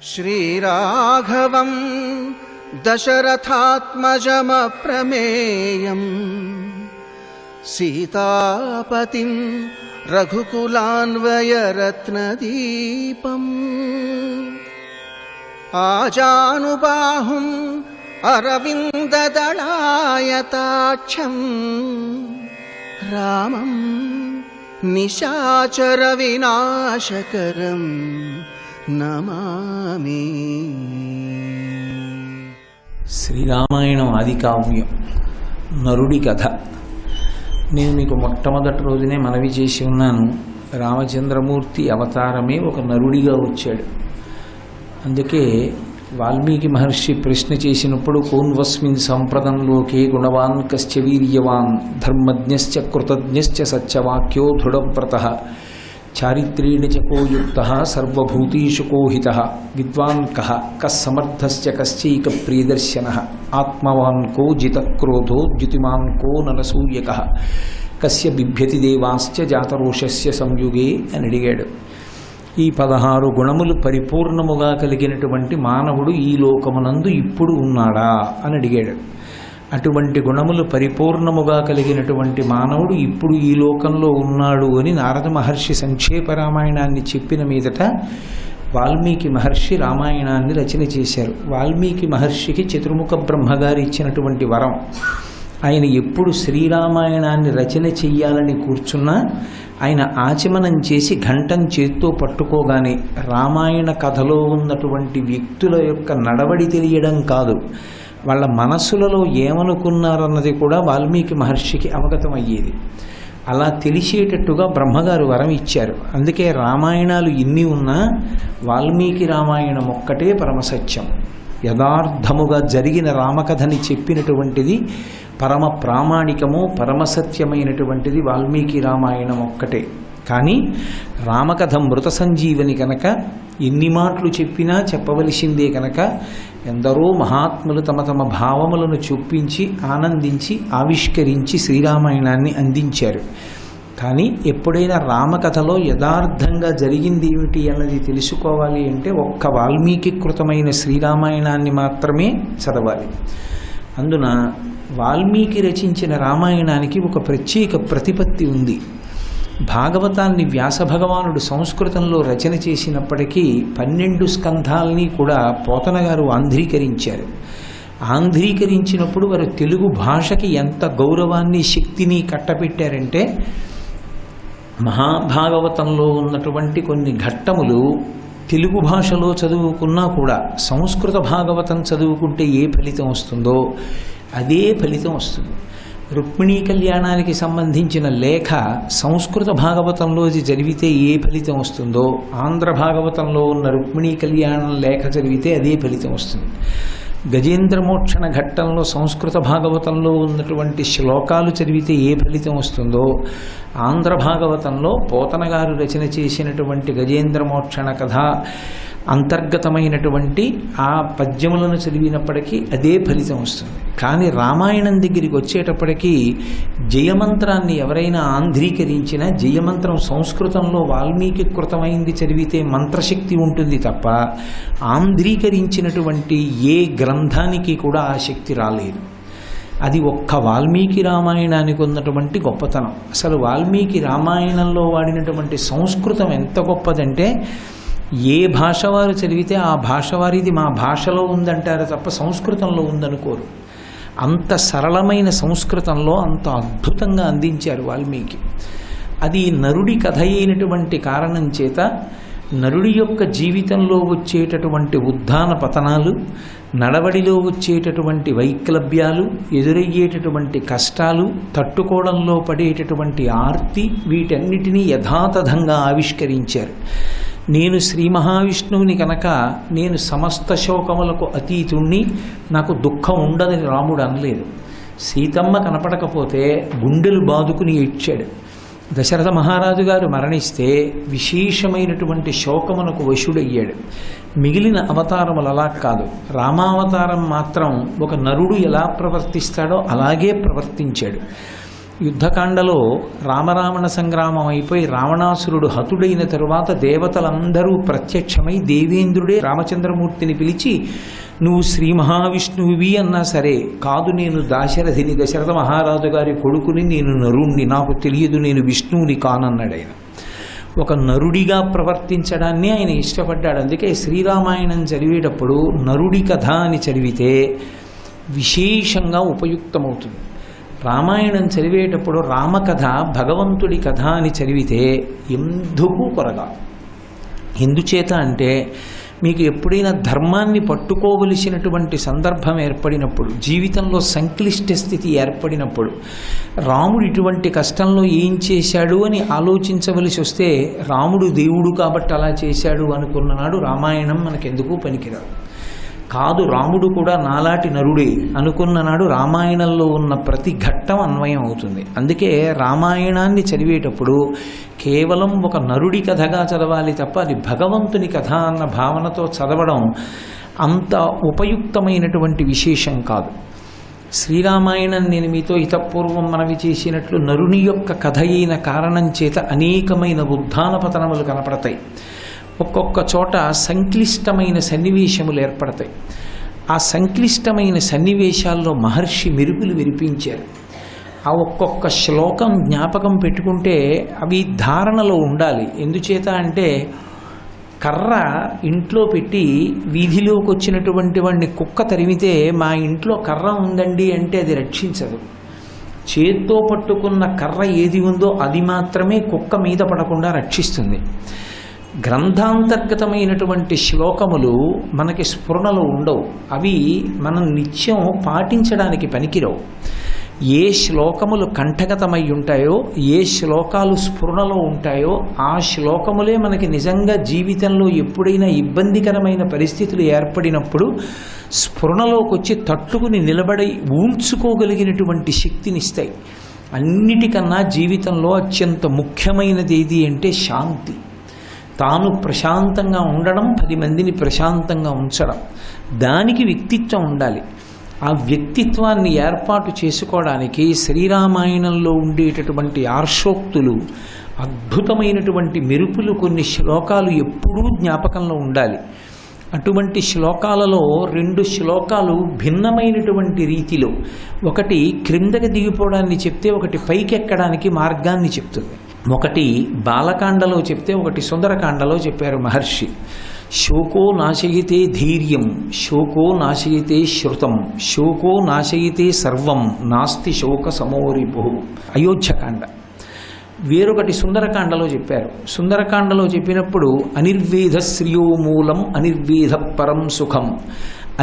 శ్రీరాఘవం దశరథాత్మజమప్రమేయం సీతాపతిం రఘుకులాన్వయరత్నదీపం ఆజానుబాహుం అరవిందదళాయతాక్షం రామం నిశాచర వినాశకరం నమామి. శ్రీరామాయణం ఆది కావ్యం నరుడి కథ. నేను మీకు మొట్టమొదటి రోజునే మనవి చేసి ఉన్నాను, రామచంద్రమూర్తి అవతారమే ఒక నరుడిగా వచ్చాడు. అందుకే వాల్మీకి మహర్షి ప్రశ్న చేసినప్పుడు కోన్వస్మిన్ సంప్రదంలోకే గుణవాన్ కశ్చ వీర్యవాన్ ధర్మజ్ఞశ్చ కృతజ్ఞశ్చ సత్యవాక్యో దృఢవ్రతః చారిత్రేణ చ కో యుక్తః సర్వభూతేషు కో హితః విద్వాన్ కః కస్సమర్థశ్చ కశ్చైక ప్రియదర్శనః ఆత్మవాన్ కో జితక్రోధో ద్యుతిమాన్ కో నరసూయకః కస్య బిభ్యతి దేవాశ్చ జాతరోషస్య సంయుగే అని అడిగాడు. ఈ 16 గుణములు పరిపూర్ణముగా కలిగినటువంటి మానవుడు ఈ లోకమునందు ఇప్పుడు ఉన్నాడా అని అడిగాడు. అటువంటి గుణములు పరిపూర్ణముగా కలిగినటువంటి మానవుడు ఇప్పుడు ఈ లోకంలో ఉన్నాడు అని నారద మహర్షి సంక్షేప రామాయణాన్ని చెప్పిన మీదట వాల్మీకి మహర్షి రామాయణాన్ని రచన చేశారు. వాల్మీకి మహర్షికి చతుర్ముఖ బ్రహ్మగారు ఇచ్చినటువంటి వరం. ఆయన ఎప్పుడు శ్రీరామాయణాన్ని రచన చెయ్యాలని కూర్చున్నా ఆయన ఆచమనం చేసి ఘంటం చేత్తో పట్టుకోగానే రామాయణ కథలో ఉన్నటువంటి వ్యక్తుల యొక్క నడవడి తెలియడం కాదు, వాళ్ళ మనస్సులలో ఏమనుకున్నారన్నది కూడా వాల్మీకి మహర్షికి అవగతమయ్యేది. అలా తెలిసేటట్టుగా బ్రహ్మగారు వరం ఇచ్చారు. అందుకే రామాయణాలు ఇన్ని ఉన్నా వాల్మీకి రామాయణం ఒక్కటే పరమసత్యం. యథార్థముగా జరిగిన రామకథని చెప్పినటువంటిది పరమ ప్రామాణికము పరమసత్యమైనటువంటిది వాల్మీకి రామాయణం ఒక్కటే. కానీ రామకథ మృత సంజీవని కనుక ఎన్ని మాటలు చెప్పినా చెప్పవలసిందే కనుక ఎందరో మహాత్ములు తమ తమ భావములను చొప్పించి ఆనందించి ఆవిష్కరించి శ్రీరామాయణాన్ని అందించారు. కానీ ఎప్పుడైనా రామకథలో యథార్థంగా జరిగింది ఏమిటి అన్నది తెలుసుకోవాలి అంటే ఒక్క వాల్మీకి కృతమైన శ్రీరామాయణాన్ని మాత్రమే చదవాలి. అందున వాల్మీకి రచించిన రామాయణానికి ఒక ప్రత్యేక ప్రతిపత్తి ఉంది. భాగవతాన్ని వ్యాస భగవానుడు సంస్కృతంలో రచన చేసినప్పటికీ 12 స్కంధాల్ని కూడా పోతన గారు ఆంధ్రీకరించారు. ఆంధ్రీకరించినప్పుడు వారు తెలుగు భాషకి ఎంత గౌరవాన్ని శక్తిని కట్టబెట్టారంటే మహాభాగవతంలో ఉన్నటువంటి కొన్ని ఘట్టములు తెలుగు భాషలో చదువుకున్నా కూడా సంస్కృత భాగవతం చదువుకుంటే ఏ ఫలితం వస్తుందో అదే ఫలితం వస్తుంది. రుక్మిణీ కళ్యాణానికి సంబంధించిన లేఖ సంస్కృత భాగవతంలో చదివితే ఏ ఫలితం వస్తుందో ఆంధ్ర భాగవతంలో ఉన్న రుక్మిణీ కళ్యాణం లేఖ చదివితే అదే ఫలితం వస్తుంది. గజేంద్రమోక్షణ ఘట్టంలో సంస్కృత భాగవతంలో ఉన్నటువంటి శ్లోకాలు చదివితే ఏ ఫలితం వస్తుందో ఆంధ్ర భాగవతంలో పోతన గారు రచన చేసినటువంటి గజేంద్రమోక్షణ కథ అంతర్గతమైనటువంటి ఆ పద్యములను చదివినప్పటికీ అదే ఫలితం వస్తుంది. కానీ రామాయణం దగ్గరికి వచ్చేటప్పటికీ జయమంత్రాన్ని ఎవరైనా ఆంధ్రీకరించినా జయమంత్రం సంస్కృతంలో వాల్మీకి కృతమైంది చదివితే మంత్రశక్తి ఉంటుంది తప్ప ఆంధ్రీకరించినటువంటి ఏ గ్రంథానికి కూడా ఆ శక్తి రాలేదు. అది ఒక్క వాల్మీకి రామాయణానికి ఉన్నటువంటి గొప్పతనం. అసలు వాల్మీకి రామాయణంలో వాడినటువంటి సంస్కృతం ఎంత గొప్పదంటే ఏ భాష వారు చదివితే ఆ భాష వారిది మా భాషలో ఉందంటారు తప్ప సంస్కృతంలో ఉందనుకోరు. అంత సరళమైన సంస్కృతంలో అంత అద్భుతంగా అందించారు వాల్మీకి. అది నరుడి కథ అయినటువంటి కారణం చేత నరుడి యొక్క జీవితంలో వచ్చేటటువంటి ఉత్థాన పతనాలు, నడవడిలో వచ్చేటటువంటి వైక్లభ్యాలు, ఎదురయ్యేటటువంటి కష్టాలు, తట్టుకోవడంలో పడేటటువంటి ఆర్తి, వీటన్నిటినీ యథాతథంగా ఆవిష్కరించారు. నేను శ్రీ మహావిష్ణువుని కనుక నేను సమస్త శోకములకు అతీతుణ్ణి, నాకు దుఃఖం ఉండదని రాముడు అనలేదు. సీతమ్మ కనపడకపోతే గుండెలు బాదుకుని ఏడ్చాడు. దశరథ మహారాజు గారు మరణిస్తే విశేషమైనటువంటి శోకమునకు వశుడయ్యాడు. మిగిలిన అవతారములు అలా కాదు. రామావతారం మాత్రం ఒక నరుడు ఎలా ప్రవర్తిస్తాడో అలాగే ప్రవర్తించాడు. యుద్ధకాండలో రామరావణ సంగ్రామం అయిపోయి రావణాసురుడు హతుడైన తరువాత దేవతలందరూ ప్రత్యక్షమై దేవేంద్రుడే రామచంద్రమూర్తిని పిలిచి నువ్వు శ్రీ మహావిష్ణువువి అన్నా సరే, కాదు నేను దాశరథిని, దశరథ మహారాజు గారి కొడుకుని, నేను నరుణ్ణి, నాకు తెలియదు, నేను విష్ణువుని కానన్నాడు ఆయన. ఒక నరుడిగా ప్రవర్తించడాన్ని ఆయన ఇష్టపడ్డాడు. అందుకే శ్రీరామాయణం చదివేటప్పుడు నరుడి కథ అని చదివితే విశేషంగా ఉపయుక్తమవుతుంది. రామాయణం చదివేటప్పుడు రామకథ, భగవంతుడి కథ అని చదివితే ఎందుకు కొరగా. ఎందుచేత అంటే మీకు ఎప్పుడైనా ధర్మాన్ని పట్టుకోవలసినటువంటి సందర్భం ఏర్పడినప్పుడు, జీవితంలో సంక్లిష్ట స్థితి ఏర్పడినప్పుడు, రాముడు ఇటువంటి కష్టంలో ఏం చేశాడు అని ఆలోచించవలసి వస్తే రాముడు దేవుడు కాబట్టి అలా చేశాడు అనుకున్ననాడు రామాయణం మనకెందుకు పనికిరాదు. కాదు, రాముడు కూడా నాలాటి నరుడే అనుకున్ననాడు రామాయణంలో ఉన్న ప్రతి ఘట్టం అన్వయం అవుతుంది. అందుకే రామాయణాన్ని చదివేటప్పుడు కేవలం ఒక నరుడి కథగా చదవాలి తప్ప అది భగవంతుని కథ అన్న భావనతో చదవడం అంత ఉపయుక్తమైనటువంటి విశేషం కాదు. శ్రీరామాయణం నేను మీతో హితపూర్వం మనవి చేసినట్లు నరుని యొక్క కథ అయిన కారణం చేత అనేకమైన ఉత్థాన పతనములు కనపడతాయి. ఒక్కొక్క చోట సంక్లిష్టమైన సన్నివేశములు ఏర్పడతాయి. ఆ సంక్లిష్టమైన సన్నివేశాల్లో మహర్షి మెరుపులు వినిపించారు. ఆ ఒక్కొక్క శ్లోకం జ్ఞాపకం పెట్టుకుంటే అవి ధారణలో ఉండాలి. ఎందుచేత అంటే కర్ర ఇంట్లో పెట్టి వీధిలోకి వచ్చినటువంటి వాడిని కుక్క తరిమితే మా ఇంట్లో కర్ర ఉందండి అంటే అది రక్షించదు. చేత్తో పట్టుకున్న కర్ర ఏది ఉందో అది మాత్రమే కుక్క మీద పడకుండా రక్షిస్తుంది. గ్రంథాంతర్గతమైనటువంటి శ్లోకములు మనకి స్ఫురణలో ఉండవు. అవి మనం నిత్యం పాటించడానికి పనికిరావు. ఏ శ్లోకములు కంఠగతమై ఉంటాయో, ఏ శ్లోకాలు స్ఫురణలో ఉంటాయో ఆ శ్లోకములే మనకి నిజంగా జీవితంలో ఎప్పుడైనా ఇబ్బందికరమైన పరిస్థితులు ఏర్పడినప్పుడు స్ఫురణలోకి వచ్చి తట్టుకుని నిలబడి ఊంచుకోగలిగినటువంటి శక్తినిస్తాయి. అన్నిటికన్నా జీవితంలో అత్యంత ముఖ్యమైనది ఏది అంటే శాంతి. తాను ప్రశాంతంగా ఉండడం, 10 మందిని ప్రశాంతంగా ఉంచడం, దానికి వ్యక్తిత్వం ఉండాలి. ఆ వ్యక్తిత్వాన్ని ఏర్పాటు చేసుకోవడానికి శ్రీరామాయణంలో ఉండేటటువంటి ఆర్షోక్తులు, అద్భుతమైనటువంటి మెరుపులు, కొన్ని శ్లోకాలు ఎప్పుడూ జ్ఞాపకంలో ఉండాలి. అటువంటి శ్లోకాలలో 2 శ్లోకాలు భిన్నమైనటువంటి రీతిలో, ఒకటి క్రిందకి దిగిపోవడాన్ని చెప్తే, ఒకటి పైకెక్కడానికి మార్గాన్ని చెప్తుంది. ఒకటి బాలకాండలో చెప్తే, ఒకటి సుందరకాండలో చెప్పారు మహర్షి. శోకో నాశయితే ధైర్యం, శోకో నాశయితే శృతం, శోకో నాశయితే సర్వం, నాస్తి శోక సమోరిపు. అయోధ్యకాండ. వేరొకటి సుందరకాండలో చెప్పారు. సుందరకాండలో చెప్పినప్పుడు అనిర్వేద శ్రియో మూలం అనిర్వేద పరం సుఖం,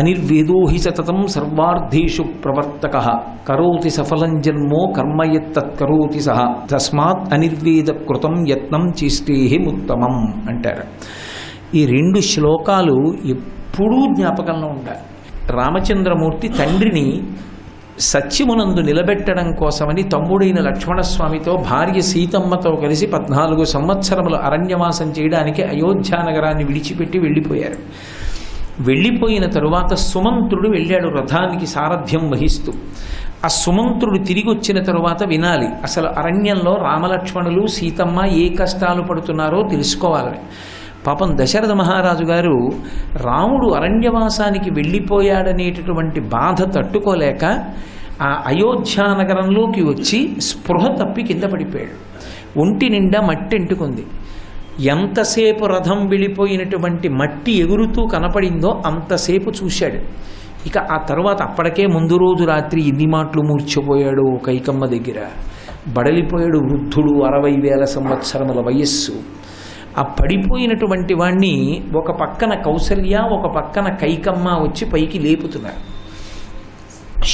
అనిర్వేదో హి సతతం సర్వార్థేషు ప్రవర్తక, కరోతి సఫలం జన్మో కర్మయత్తత్కరోతి సహ, తస్మాత్ అనిర్వేద కృతం యత్నం చేష్టేహిముత్తమం అంటారు. ఈ 2 శ్లోకాలు ఎప్పుడూ జ్ఞాపకంలో ఉండాలి. రామచంద్రమూర్తి తండ్రిని సత్యమునందు నిలబెట్టడం కోసమని తమ్ముడైన లక్ష్మణస్వామితో, భార్య సీతమ్మతో కలిసి 14 సంవత్సరములు అరణ్యవాసం చేయడానికి అయోధ్యానగరాన్ని విడిచిపెట్టి వెళ్ళిపోయారు. వెళ్ళిపోయిన తరువాత సుమంత్రుడు వెళ్ళాడు రథానికి సారథ్యం వహిస్తూ. ఆ సుమంత్రుడు తిరిగి వచ్చిన తరువాత వినాలి అసలు అరణ్యంలో రామలక్ష్మణులు సీతమ్మ ఏ కష్టాలు పడుతున్నారో తెలుసుకోవాలని. పాపం దశరథ మహారాజు గారు రాముడు అరణ్యవాసానికి వెళ్ళిపోయాడనేటటువంటి బాధ తట్టుకోలేక ఆ అయోధ్యానగరంలోకి వచ్చి స్పృహ తప్పి కింద పడిపోయాడు. ఒంటి నిండా మట్టి అంటుకుంది. ఎంతసేపు రథం వెళ్ళిపోయినటువంటి మట్టి ఎగురుతూ కనపడిందో అంతసేపు చూశాడు. ఇక ఆ తర్వాత అప్పటికే ముందు రోజు రాత్రి ఎన్ని మాటలు మూర్చిపోయాడు కైకమ్మ దగ్గర. బడలిపోయాడు వృద్ధుడు, 60,000 సంవత్సరముల వయస్సు. ఆ పడిపోయినటువంటి వాణ్ణి ఒక పక్కన కౌసల్య, ఒక పక్కన కైకమ్మ వచ్చి పైకి లేపుతున్నారు.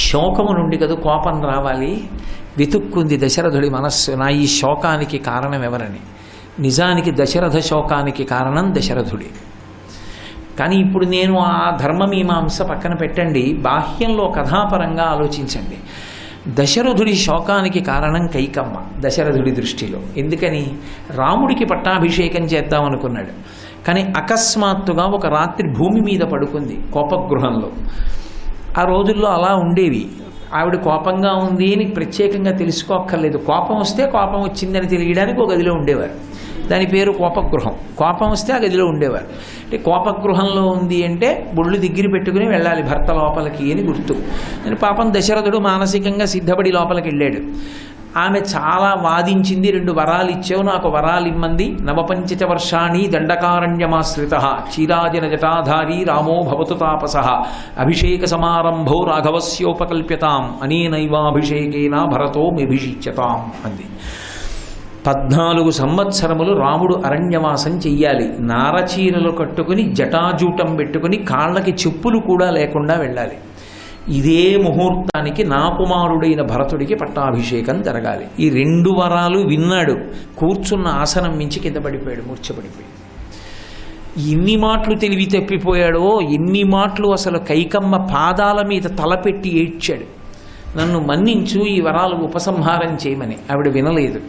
శోకము నుండి కదా కోపం రావాలి. వెతుక్కుంది దశరథుడి మనస్సు, నా ఈ శోకానికి కారణం ఎవరని. నిజానికి దశరథ శోకానికి కారణం దశరథుడి. కానీ ఇప్పుడు నేను ఆ ధర్మమీమాంస పక్కన పెట్టండి, బాహ్యంలో కథాపరంగా ఆలోచించండి. దశరథుడి శోకానికి కారణం కైకమ్మ దశరథుడి దృష్టిలో. ఎందుకని? రాముడికి పట్టాభిషేకం చేద్దామనుకున్నాడు. కానీ అకస్మాత్తుగా ఒక రాత్రి భూమి మీద పడుకుంది కోపగృహంలో. ఆ రోజుల్లో అలా ఉండేవి. ఆవిడ కోపంగా ఉంది అని ప్రత్యేకంగా తెలుసుకోక్కర్లేదు. కోపం వస్తే కోపం వచ్చిందని తెలియడానికి ఒక గదిలో ఉండేవారు. దాని పేరు కోపగృహం. కోపం వస్తే ఆ గదిలో ఉండేవారు. అంటే కోపగృహంలో ఉంది అంటే బొళ్ళు దగ్గర పెట్టుకుని వెళ్ళాలి భర్త లోపలికి అని గుర్తు. అని పాపం దశరథుడు మానసికంగా సిద్ధపడి లోపలికి వెళ్ళాడు. ఆమె చాలా వాదించింది. 2 వరాలు ఇచ్చావు, నాకు వరాలు ఇమ్మంది. నవపంచ వర్షాణి దండకారణ్యమాశ్రిత చీరాజన జటాధారీ రామో భవతు తాపస అభిషేక సమారంభో రాఘవస్యోపకల్ప్యతాం అనేనైవాభిషేకేన భరతో మిభిషిచ్యతాం అంది. 14 సంవత్సరములు రాముడు అరణ్యవాసం చెయ్యాలి. నారచీరలు కట్టుకుని జటాజూటం పెట్టుకుని కాళ్ళకి చెప్పులు కూడా లేకుండా వెళ్ళాలి. ఇదే ముహూర్తానికి నా కుమారుడైన భరతుడికి పట్టాభిషేకం జరగాలి. ఈ 2 వరాలు విన్నాడు. కూర్చున్న ఆసనం మించి కింద పడిపోయాడు, మూర్ఛపడిపోయాడు. ఎన్ని మాటలు తెలివి తప్పిపోయాడో, ఎన్ని మాటలు అసలు కైకమ్మ పాదాల మీద తలపెట్టి ఏడ్చాడు. నన్ను మన్నించు, ఈ వరాలు ఉపసంహారం చేయమని. ఆవిడ వినలేదు.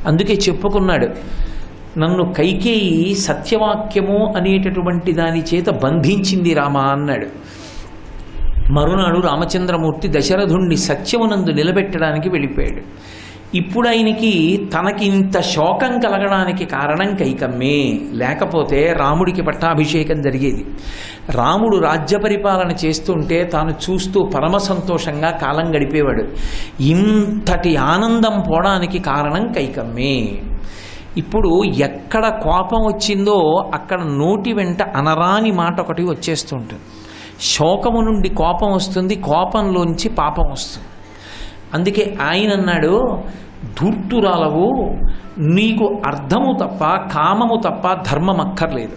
అందుకే చెప్పుకున్నాడు, నన్ను కైకేయి సత్యవాక్యము అనేటటువంటి దాని చేత బంధించింది రామా అన్నాడు. మరునాడు రామచంద్రమూర్తి దశరథుణ్ణి సత్యమునందు నిలబెట్టడానికి వెళ్ళిపోయాడు. ఇప్పుడు ఆయనకి తనకి ఇంత శోకం కలగడానికి కారణం కైకమ్మే. లేకపోతే రాముడికి పట్టాభిషేకం జరిగేది. రాముడు రాజ్య పరిపాలన చేస్తుంటే తాను చూస్తూ పరమ సంతోషంగా కాలం గడిపేవాడు. ఇంతటి ఆనందం పోవడానికి కారణం కైకమ్మే. ఇప్పుడు ఎక్కడ కోపం వచ్చిందో అక్కడ నోటి వెంట అనరాని మాట ఒకటి వచ్చేస్తుంటుంది. శోకము నుండి కోపం వస్తుంది, కోపంలోంచి పాపం వస్తుంది. అందుకే ఆయన అన్నాడు, ధూర్తురాలవు, నీకు అర్థము తప్ప కామము తప్ప ధర్మం అక్కర్లేదు.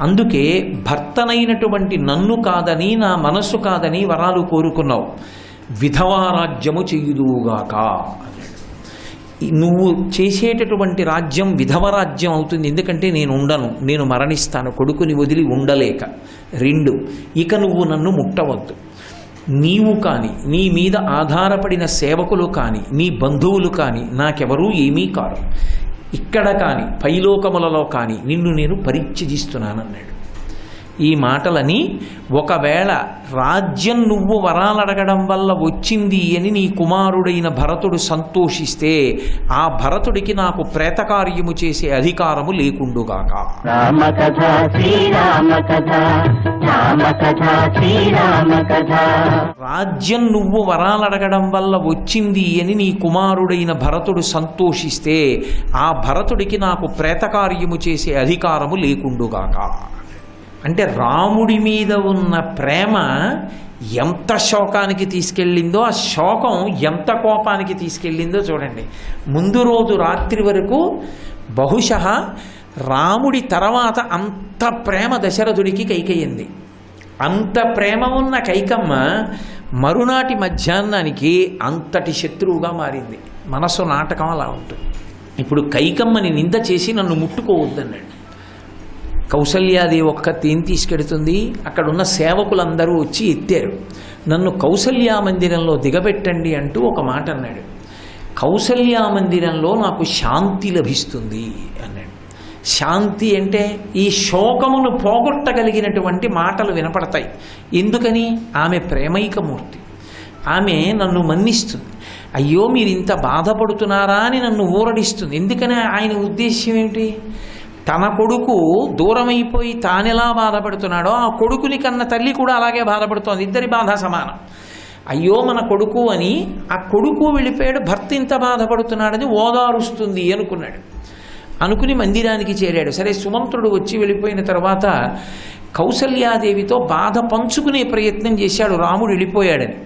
అందుకే భర్తనైనటువంటి నన్ను కాదని, నా మనస్సు కాదని వరాలు కోరుకున్నావు. విధవారాజ్యము చెయ్యుదువుగాక. నువ్వు చేసేటటువంటి రాజ్యం విధవరాజ్యం అవుతుంది. ఎందుకంటే నేను ఉండను, నేను మరణిస్తాను, కొడుకుని వదిలి ఉండలేక. 2, ఇక నువ్వు నన్ను ముట్టవద్దు. నీవు కానీ, నీ మీద ఆధారపడిన సేవకులు కానీ, నీ బంధువులు కానీ నాకెవరూ ఏమీ కారు. ఇక్కడ కానీ పైలోకములలో కానీ నిన్ను నేను పరిత్యజిస్తున్నానన్నాడు. ఈ మాటలని, ఒకవేళ రాజ్యం నువ్వు వరాలడగడం వల్ల వచ్చింది అని నీ కుమారుడైన భరతుడు సంతోషిస్తే ఆ భరతుడికి నాకు ప్రేతకార్యము చేసే అధికారము లేకుండుగాక. రాజ్యం నువ్వు వరాలడగడం వల్ల వచ్చింది అని నీ కుమారుడైన భరతుడు సంతోషిస్తే ఆ భరతుడికి నాకు ప్రేతకార్యము చేసే అధికారము లేకుండుగాక. అంటే రాముడి మీద ఉన్న ప్రేమ ఎంత శోకానికి తీసుకెళ్ళిందో, ఆ శోకం ఎంత కోపానికి తీసుకెళ్ళిందో చూడండి. ముందు రోజు రాత్రి వరకు బహుశः రాముడి తర్వాత అంత ప్రేమ దశరథుడికి కైకయ్యింది. అంత ప్రేమ ఉన్న కైకమ్మ మరునాటి మధ్యాహ్నానికి అంతటి శత్రువుగా మారింది. మనసు నాటకం అలా ఉంటుంది. ఇప్పుడు కైకమ్మని నింద చేసి నన్ను ముట్టుకోవద్దన్నాడు. కౌసల్యాదేవి ఒక్కతే ఏం తీసుకెడుతుంది? అక్కడున్న సేవకులందరూ వచ్చి ఎత్తారు. నన్ను కౌసల్యా మందిరంలో దిగబెట్టండి అంటూ ఒక మాట అన్నాడు. కౌసల్యా మందిరంలో నాకు శాంతి లభిస్తుంది అన్నాడు. శాంతి అంటే ఈ శోకమును పోగొట్టగలిగినటువంటి మాటలు వినపడతాయి. ఎందుకని? ఆమె ప్రేమైకమూర్తి. ఆమె నన్ను మన్నిస్తుంది. అయ్యో మీరు ఇంత బాధపడుతున్నారా అని నన్ను ఊరడిస్తుంది. ఎందుకని? ఆయన ఉద్దేశ్యం ఏమిటి? తన కొడుకు దూరమైపోయి తానెలా బాధపడుతున్నాడో ఆ కొడుకుని కన్న తల్లి కూడా అలాగే బాధపడుతోంది. ఇద్దరి బాధ సమానం. అయ్యో మన కొడుకు అని ఆ కొడుకు వెళ్ళిపోయాడు, భర్త ఇంత బాధపడుతున్నాడని ఓదారుస్తుంది అనుకున్నాడు. అనుకుని మందిరానికి చేరాడు. సరే, సుమంత్రుడు వచ్చి వెళ్ళిపోయిన తర్వాత కౌసల్యాదేవితో బాధ పంచుకునే ప్రయత్నం చేశాడు. రాముడు వెళ్ళిపోయాడని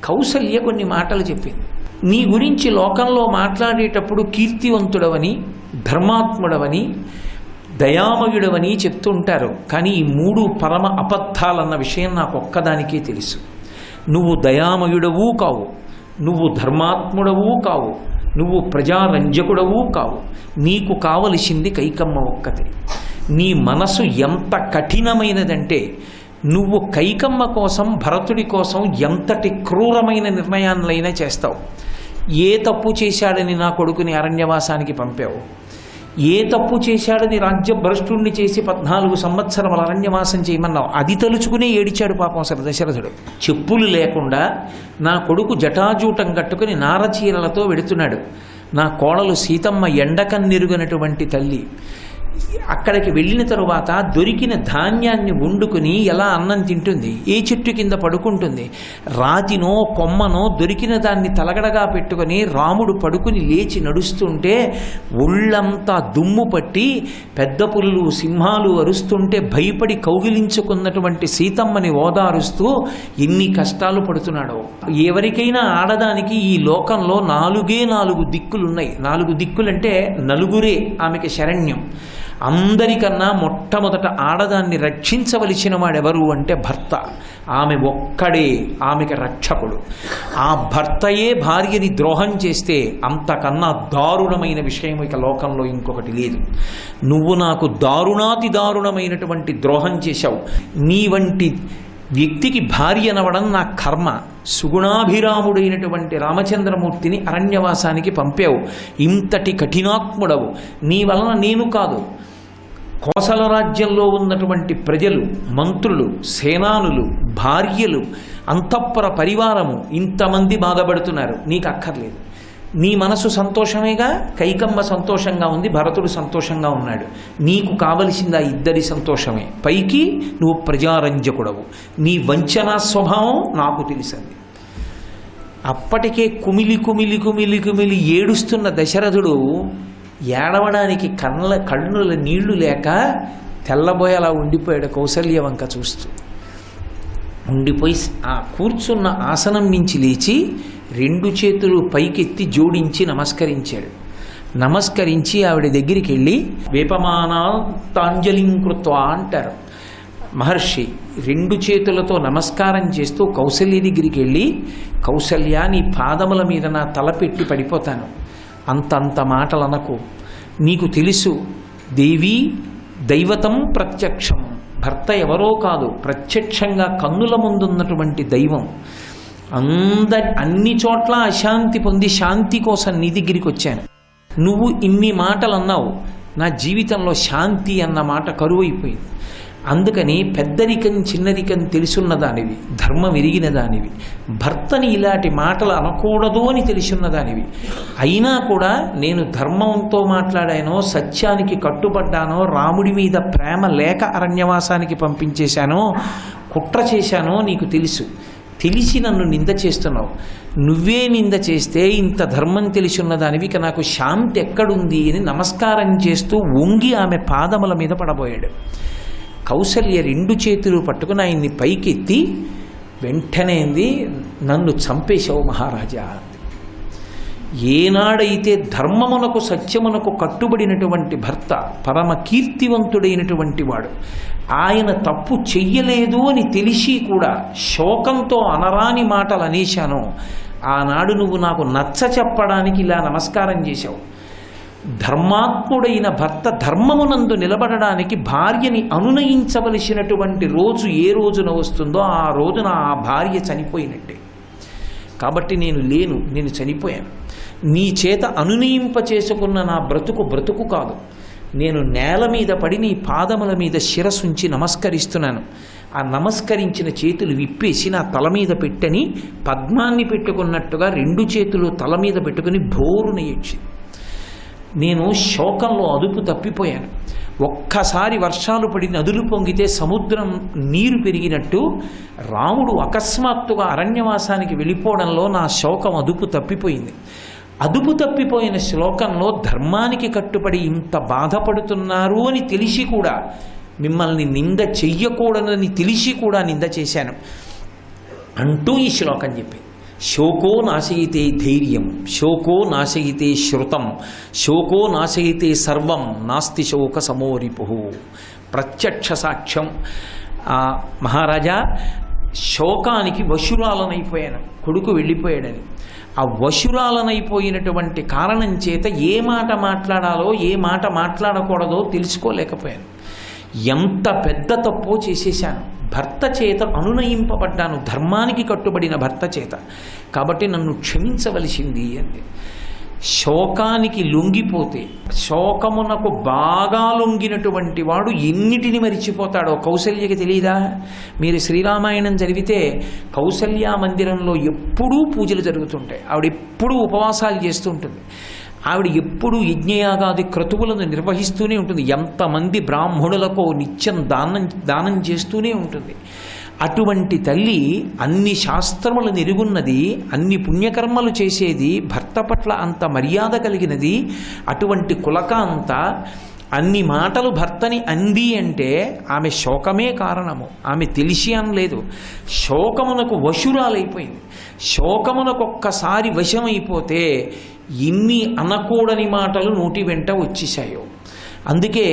కౌసల్య కొన్ని మాటలు చెప్పింది. నీ గురించి లోకంలో మాట్లాడేటప్పుడు కీర్తివంతుడవని, ధర్మాత్ముడవని, దయామయుడవని చెప్తుంటారు. కానీ ఈ 3 పరమ అబద్ధాలన్న విషయం నాకు ఒక్కదానికే తెలుసు. నువ్వు దయామయుడవు కావు, నువ్వు ధర్మాత్ముడవు కావు, నువ్వు ప్రజారంజకుడవు కావు. నీకు కావలసింది కైకమ్మ ఒక్కతే. నీ మనసు ఎంత కఠినమైనదంటే నువ్వు కైకమ్మ కోసం, భరతుడి కోసం ఎంతటి క్రూరమైన నిర్ణయాలైనా చేస్తావు. ఏ తప్పు చేశాడని నా కొడుకుని అరణ్యవాసానికి పంపావు? ఏ తప్పు చేశాడని రాజ్యభ్రష్టుణ్ణి చేసి 14 సంవత్సరముల అరణ్యవాసం చేయమన్నావు, అది తలుచుకునే ఏడిచాడు పాపం అసలు దశరథుడు. చెప్పులు లేకుండా నా కొడుకు జటాజూటం కట్టుకుని నారచీరలతో వెడుతున్నాడు. నా కోడలు సీతమ్మ ఎండకన్నెరుగనటువంటి తల్లి. అక్కడికి వెళ్ళిన తరువాత దొరికిన ధాన్యాన్ని వండుకుని ఎలా అన్నం తింటుంది? ఏ చెట్టు కింద పడుకుంటుంది? రాతినో కొమ్మనో దొరికిన దాన్ని తలగడగా పెట్టుకుని రాముడు పడుకుని లేచి నడుస్తుంటే ఒళ్ళంతా దుమ్ము పట్టి పెద్ద పులులు సింహాలు అరుస్తుంటే భయపడి కౌగిలించుకున్నటువంటి సీతమ్మని ఓదారుస్తూ ఎన్ని కష్టాలు పడుతున్నాడో. ఎవరికైనా ఆడదానికి ఈ లోకంలో 4 దిక్కులున్నాయి. 4 దిక్కులంటే నలుగురే ఆమెకి శరణ్యం. అందరికన్నా మొట్టమొదట ఆడదాన్ని రక్షించవలసిన వాడెవరు అంటే భర్త. ఆమె ఒక్కడే ఆమెకి రక్షకుడు. ఆ భర్తయే భార్యని ద్రోహం చేస్తే అంతకన్నా దారుణమైన విషయం ఇక లోకంలో ఇంకొకటి లేదు. నువ్వు నాకు దారుణాతి దారుణమైనటువంటి ద్రోహం చేశావు. నీ వంటి వ్యక్తికి భార్య అనవడం నా కర్మ. సుగుణాభిరాముడైనటువంటి రామచంద్రమూర్తిని అరణ్యవాసానికి పంపావు. ఇంతటి కఠినాత్ముడవు. నీ వలన నేను కాదు, కోసల రాజ్యంలో ఉన్నటువంటి ప్రజలు, మంత్రులు, సేనానులు, భార్యలు, అంతఃపుర పరివారము ఇంతమంది బాధపడుతున్నారు. నీకు అక్కర్లేదు. నీ మనసు సంతోషమేగా. కైకమ్మ సంతోషంగా ఉంది, భరతుడు సంతోషంగా ఉన్నాడు. నీకు కావలసింది ఆ ఇద్దరి సంతోషమే. పైకి నువ్వు ప్రజారంజకుడవు. నీ వంచనా స్వభావం నాకు తెలిసింది. అప్పటికే కుమిలి కుమిలి కుమిలి కుమిలి ఏడుస్తున్న దశరథుడు ఏడవడానికి కళ్ళుల నీళ్లు లేక తెల్లబోయేలా ఉండిపోయాడు కౌసల్య వంక చూస్తూ. ఉండిపోయి ఆ కూర్చున్న ఆసనం నుంచి లేచి 2 చేతులు పైకెత్తి జోడించి నమస్కరించాడు. నమస్కరించి ఆవిడ దగ్గరికి వెళ్ళి వేపమానాంతాంజలిం కృత్వా అంటారు మహర్షి. 2 చేతులతో నమస్కారం చేస్తూ కౌసల్య దగ్గరికి వెళ్ళి, కౌసల్య నీ పాదముల మీద నా తల పెట్టి పడిపోతాను, అంతంత మాటలు అనకు. నీకు తెలుసు దేవి దైవతం ప్రత్యక్షం. భర్త ఎవరో కాదు, ప్రత్యక్షంగా కన్నుల ముందున్నటువంటి దైవం. అన్ని చోట్ల అశాంతి పొంది శాంతి కోసం నీ దగ్గరికి వచ్చాను. నువ్వు ఇన్ని మాటలు అన్నావు, నా జీవితంలో శాంతి అన్న మాట కరువైపోయింది. అందుకని పెద్దరికం చిన్నరికం తెలుసున్న దానివి, ధర్మం ఎరిగిన దానివి, భర్తని ఇలాంటి మాటలు అనకూడదు అని తెలుసున్న దానివి, అయినా కూడా నేను ధర్మంతో మాట్లాడానో, సత్యానికి కట్టుబడ్డానో, రాముడి మీద ప్రేమ లేక అరణ్యవాసానికి పంపించేశానో, కుట్ర చేశానో నీకు తెలుసు. తెలిసి నన్ను నింద చేస్తున్నావు. నువ్వే నింద చేస్తే ఇంత ధర్మం తెలిసున్న దానివి, ఇక నాకు శాంతి ఎక్కడుంది అని నమస్కారం చేస్తూ వంగి ఆమె పాదముల మీద పడబోయాడు. కౌసల్య 2 చేతులు పట్టుకుని ఆయన్ని పైకెత్తి వెంటనే నన్ను చంపేశావు మహారాజా. ఏనాడైతే ధర్మమునకు సత్యమునకు కట్టుబడినటువంటి భర్త, పరమ కీర్తివంతుడైనటువంటి వాడు, ఆయన తప్పు చెయ్యలేదు అని తెలిసి కూడా శోకంతో అనరాని మాటలు అనేశాను, ఆనాడు నువ్వు నాకు నచ్చ చెప్పడానికి ఇలా నమస్కారం చేశావు. ధర్మాత్ముడైన భర్త ధర్మమునందు నిలబడడానికి భార్యని అనునయించవలసినటువంటి రోజు ఏ రోజున వస్తుందో ఆ రోజున ఆ భార్య చనిపోయినట్టే. కాబట్టి నేను చనిపోయాను. నీ చేత అనునయింప చేసుకున్న నా బ్రతుకు కాదు. నేను నేల మీద పడి నీ పాదముల మీద శిరసుంచి నమస్కరిస్తున్నాను. ఆ నమస్కరించిన చేతులు విప్పేసి నా తల మీద పెట్టని పద్మాన్ని పెట్టుకున్నట్టుగా 2 చేతులు తల మీద పెట్టుకుని భోరున ఏడ్చి నేను శోకంలో అదుపు తప్పిపోయాను. ఒక్కసారి వర్షాలు పడి నదులు పొంగితే సముద్రం నీరు పెరిగినట్టు రాముడు అకస్మాత్తుగా అరణ్యవాసానికి వెళ్ళిపోవడంలో నా శోకం అదుపు తప్పిపోయింది. అదుపు తప్పిపోయిన శ్లోకంలో ధర్మానికి కట్టుబడి ఇంత బాధపడుతున్నారు అని తెలిసి కూడా, మిమ్మల్ని నింద చెయ్యకూడదని తెలిసి కూడా నింద చేశాను అంటూ ఈ శ్లోకం చెప్పింది. శోకో నాశయితే ధైర్యం, శోకో నాశయితే శృతం, శోకో నాశయితే సర్వం, నాస్తి శోక సమోరిపు. ప్రత్యక్ష సాక్ష్యం. మహారాజా, శోకానికి వశురాలనైపోయాను, కొడుకు వెళ్ళిపోయాడని. ఆ వశురాలనైపోయినటువంటి కారణం చేత ఏ మాట మాట్లాడాలో ఏ మాట మాట్లాడకూడదో తెలుసుకోలేకపోయాను. ఎంత పెద్ద తప్పో చేసేశాను. భర్త చేత అనునయింపబడ్డాను, ధర్మానికి కట్టుబడిన భర్త చేత. కాబట్టి నన్ను క్షమించవలసింది అంది. శోకానికి లొంగిపోతే, శోకమునకు బాగా లొంగినటువంటి వాడు ఎన్నిటిని మరిచిపోతాడో కౌసల్యకి తెలియదా? మీరు శ్రీరామాయణం చదివితే కౌసల్యా మందిరంలో ఎప్పుడూ పూజలు జరుగుతుంటాయి. ఆవిడ ఎప్పుడూ ఉపవాసాలు చేస్తూ ఉంటుంది. ఆవిడ ఎప్పుడూ యజ్ఞయాగాది క్రతువులను నిర్వహిస్తూనే ఉంటుంది. ఎంతమంది బ్రాహ్మణులకు నిత్యం దానం చేస్తూనే ఉంటుంది. అటువంటి తల్లి అన్ని శాస్త్రములను ఎరుగున్నది, అన్ని పుణ్యకర్మలు చేసేది, భర్త పట్ల అంత మర్యాద కలిగినది. అటువంటి కులకాంత అన్ని మాటలు భర్తని అంది అంటే ఆమె శోకమే కారణము. ఆమె తెలిసి అనలేదు, శోకమునకు వశురాలైపోయింది. శోకమునకు ఒక్కసారి వశమైపోతే ఎన్ని అనకూడని మాటలు నోటి వెంట వచ్చేశాయో. అందుకే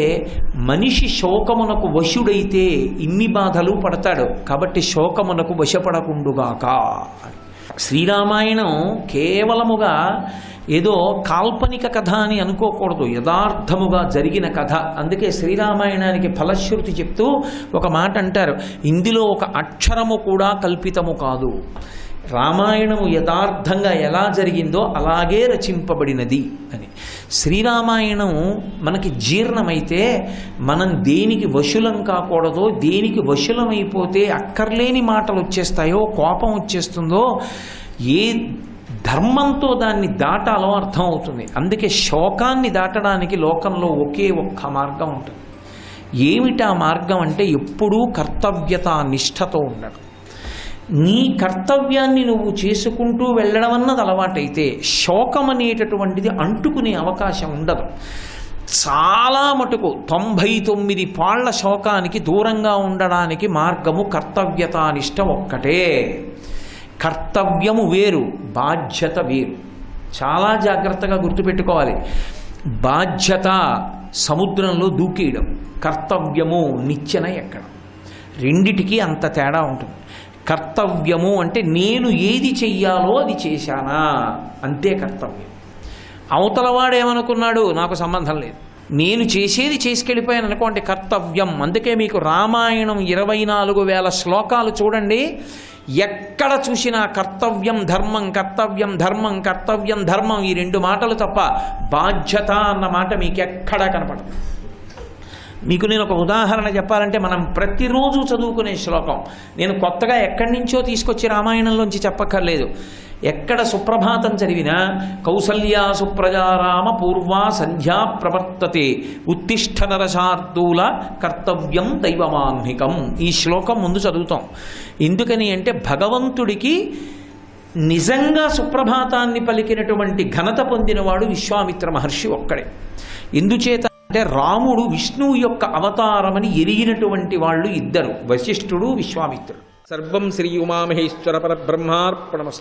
మనిషి శోకమునకు వశుడైతే ఇన్ని బాధలు పడతాడు. కాబట్టి శోకమునకు వశపడకుండుగాక. శ్రీరామాయణం కేవలముగా ఏదో కాల్పనిక కథ అని అనుకోకూడదు, యథార్థముగా జరిగిన కథ. అందుకే శ్రీరామాయణానికి ఫలశ్రుతి చెప్తూ ఒక మాట అంటారు, ఇందులో ఒక అక్షరము కూడా కల్పితము కాదు. రామాయణము యథార్థంగా ఎలా జరిగిందో అలాగే రచింపబడినది అని. శ్రీరామాయణం మనకి జీర్ణమైతే మనం దేనికి వశులం కాకూడదో, దేనికి వశులమైపోతే అక్కర్లేని మాటలు వచ్చేస్తాయో, కోపం వచ్చేస్తుందో, ఏ ధర్మంతో దాన్ని దాటాలో అర్థం అవుతుంది. అందుకే శోకాన్ని దాటడానికి లోకంలో ఒకే ఒక్క మార్గం ఉంటుంది. ఏమిటా మార్గం అంటే ఎప్పుడూ కర్తవ్యతా నిష్ఠతో ఉండడం. నీ కర్తవ్యాన్ని నువ్వు చేసుకుంటూ వెళ్ళడం అన్నది అలవాటైతే శోకం అనేటటువంటిది అంటుకునే అవకాశం ఉండదు. చాలా మటుకు 99 పాళ్ల శోకానికి దూరంగా ఉండడానికి మార్గము కర్తవ్యతానిష్ట ఒక్కటే. కర్తవ్యము వేరు, బాధ్యత వేరు. చాలా జాగ్రత్తగా గుర్తుపెట్టుకోవాలి. బాధ్యత సముద్రంలో దూకేయడం, కర్తవ్యము నిచ్చెన ఎక్కడం. రెండిటికి అంత తేడా ఉంటుంది. కర్తవ్యము అంటే నేను ఏది చెయ్యాలో అది చేశానా, అంతే కర్తవ్యం. అవతలవాడేమనుకున్నాడు నాకు సంబంధం లేదు, నేను చేసేది చేసుకెళ్ళిపోయాను అనుకోండి కర్తవ్యం. అందుకే మీకు రామాయణం 24,000 శ్లోకాలు చూడండి, ఎక్కడ చూసినా కర్తవ్యం ధర్మం, కర్తవ్యం ధర్మం, కర్తవ్యం ధర్మం, ఈ 2 మాటలు తప్ప బాధ్యత అన్న మాట మీకు ఎక్కడా కనపడదు. మీకు నేను ఒక ఉదాహరణ చెప్పాలంటే, మనం ప్రతిరోజు చదువుకునే శ్లోకం, నేను కొత్తగా ఎక్కడి నుంచో తీసుకొచ్చి రామాయణంలోంచి చెప్పక్కర్లేదు. ఎక్కడ సుప్రభాతం చదివినా కౌసల్యా సుప్రజారామ పూర్వా సంధ్యా ప్రవర్తతే ఉత్తిష్ఠ నరశార్దూల కర్తవ్యం దైవమాహ్నికం. ఈ శ్లోకం ముందు చదువుతాం. ఎందుకని అంటే భగవంతుడికి నిజంగా సుప్రభాతాన్ని పలికినటువంటి ఘనత పొందినవాడు విశ్వామిత్ర మహర్షి ఒక్కడే. ఎందుచేత అంటే రాముడు విష్ణువు యొక్క అవతారమని ఎరిగినటువంటి వాళ్ళు ఇద్దరు, వశిష్ఠుడు, విశ్వామిత్రుడు. సర్వం శ్రీ ఉమామహేశ్వర పరబ్రహ్మార్పణమస్తు.